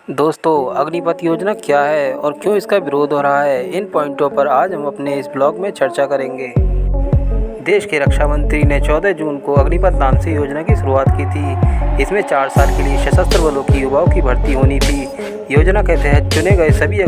दोस्तों, अग्निपथ योजना क्या है और क्यों इसका विरोध हो रहा है, इन पॉइंटों पर आज हम अपने इस ब्लॉग में चर्चा करेंगे। देश के रक्षा मंत्री ने 14 जून को अग्निपथ नाम से योजना की शुरुआत की थी। इसमें 4 साल के लिए सशस्त्र बलों की युवाओं की भर्ती होनी थी। योजना के तहत चुने गए सभी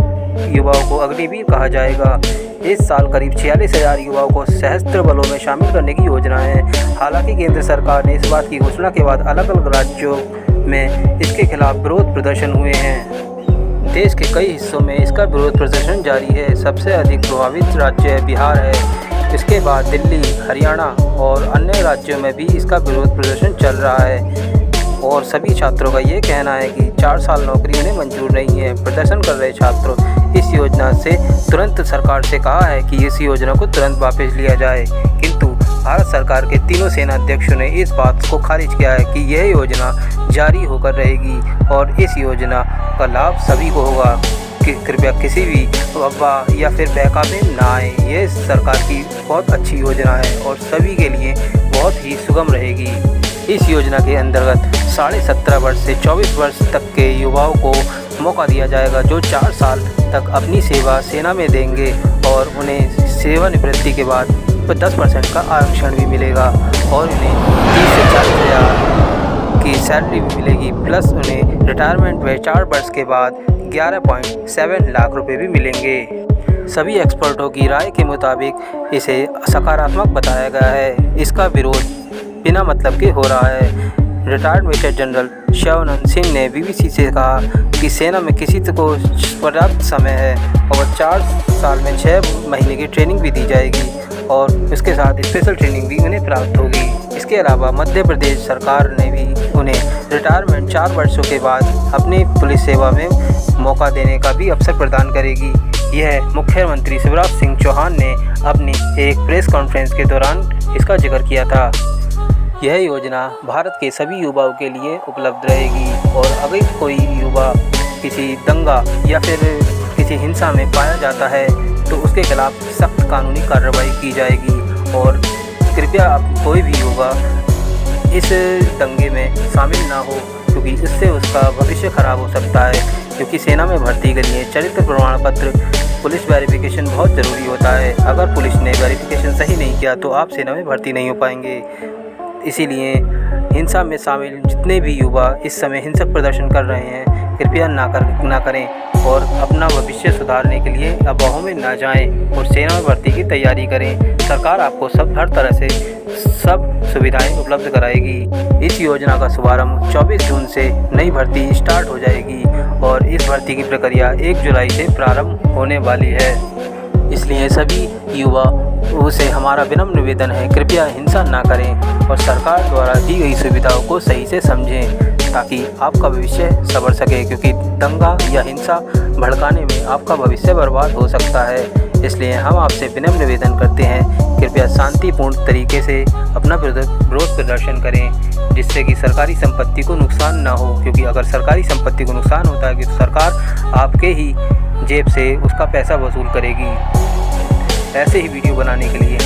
युवाओं को अग्निवीर कहा जाएगा। इस साल करीब 46,000 युवाओं को सशस्त्र बलों में शामिल करने की योजना है। हालांकि केंद्र सरकार ने इस बात की घोषणा के बाद अलग अलग राज्यों में इसके खिलाफ विरोध प्रदर्शन हुए हैं। देश के कई हिस्सों में इसका विरोध प्रदर्शन जारी है। सबसे अधिक प्रभावित राज्य बिहार है। इसके बाद दिल्ली, हरियाणा और अन्य राज्यों में भी इसका विरोध प्रदर्शन चल रहा है और सभी छात्रों का ये कहना है कि 4 साल नौकरी उन्हें मंजूर नहीं है। प्रदर्शन कर रहे छात्रों इस योजना से तुरंत सरकार से कहा है कि इस योजना को तुरंत वापस लिया जाए, किंतु भारत सरकार के तीनों सेनाध्यक्षों ने इस बात को खारिज किया है कि यह योजना जारी होकर रहेगी और इस योजना का लाभ सभी को होगा। कि कृपया किसी भी अफवाह या फिर बहकावे में ना आए। ये सरकार की बहुत अच्छी योजना है और सभी के लिए बहुत ही सुगम रहेगी। इस योजना के अंतर्गत 17.5 वर्ष से 24 वर्ष तक के युवाओं को मौका दिया जाएगा, जो 4 साल तक अपनी सेवा सेना में देंगे और उन्हें सेवानिवृत्ति के बाद 10% का आरक्षण भी मिलेगा और उन्हें 30 से 40 हज़ार की सैलरी भी मिलेगी। प्लस उन्हें रिटायरमेंट में 4 वर्ष के बाद 11.7 लाख रुपए भी मिलेंगे। सभी एक्सपर्टों की राय के मुताबिक इसे सकारात्मक बताया गया है। इसका विरोध बिना मतलब के हो रहा है। रिटायर्ड मेजर जनरल शैवानंद सिंह ने BBC से कहा कि सेना में किसी को पर्याप्त समय है और 4 साल में 6 महीने की ट्रेनिंग भी दी जाएगी और इसके साथ स्पेशल ट्रेनिंग भी उन्हें प्राप्त होगी। इसके अलावा मध्य प्रदेश सरकार ने भी उन्हें रिटायरमेंट 4 वर्षों के बाद अपनी पुलिस सेवा में मौका देने का भी अवसर प्रदान करेगी। यह मुख्यमंत्री शिवराज सिंह चौहान ने अपनी एक प्रेस कॉन्फ्रेंस के दौरान इसका जिक्र किया था। यह योजना भारत के सभी युवाओं के लिए उपलब्ध रहेगी और अगर कोई युवा किसी दंगा या फिर किसी हिंसा में पाया जाता है तो उसके खिलाफ सख्त कानूनी कार्रवाई की जाएगी। और कृपया कोई भी युवा इस दंगे में शामिल ना हो, क्योंकि इससे उसका भविष्य खराब हो सकता है। क्योंकि सेना में भर्ती के लिए चरित्र प्रमाण पत्र, पुलिस वेरिफिकेशन बहुत ज़रूरी होता है। अगर पुलिस ने वेरिफिकेशन सही नहीं किया तो आप सेना में भर्ती नहीं हो पाएंगे। इसीलिए हिंसा में शामिल जितने भी युवा इस समय हिंसक प्रदर्शन कर रहे हैं, कृपया ना करें और अपना भविष्य सुधारने के लिए अफवाहों में ना जाएं और सेना में भर्ती की तैयारी करें। सरकार आपको हर तरह से सब सुविधाएं उपलब्ध कराएगी। इस योजना का शुभारंभ 24 जून से नई भर्ती स्टार्ट हो जाएगी और इस भर्ती की प्रक्रिया 1 जुलाई से प्रारंभ होने वाली है। इसलिए सभी युवाओं से हमारा विनम्र निवेदन है, कृपया हिंसा ना करें और सरकार द्वारा दी गई सुविधाओं को सही से समझें ताकि आपका भविष्य संवर सके, क्योंकि दंगा या हिंसा भड़काने में आपका भविष्य बर्बाद हो सकता है। इसलिए हम आपसे विनम्र निवेदन करते हैं, कृपया शांतिपूर्ण तरीके से अपना विरोध प्रदर्शन करें, जिससे कि सरकारी संपत्ति को नुकसान ना हो। क्योंकि अगर सरकारी संपत्ति को नुकसान होता है तो सरकार आपके ही जेब से उसका पैसा वसूल करेगी। ऐसे ही वीडियो बनाने के लिए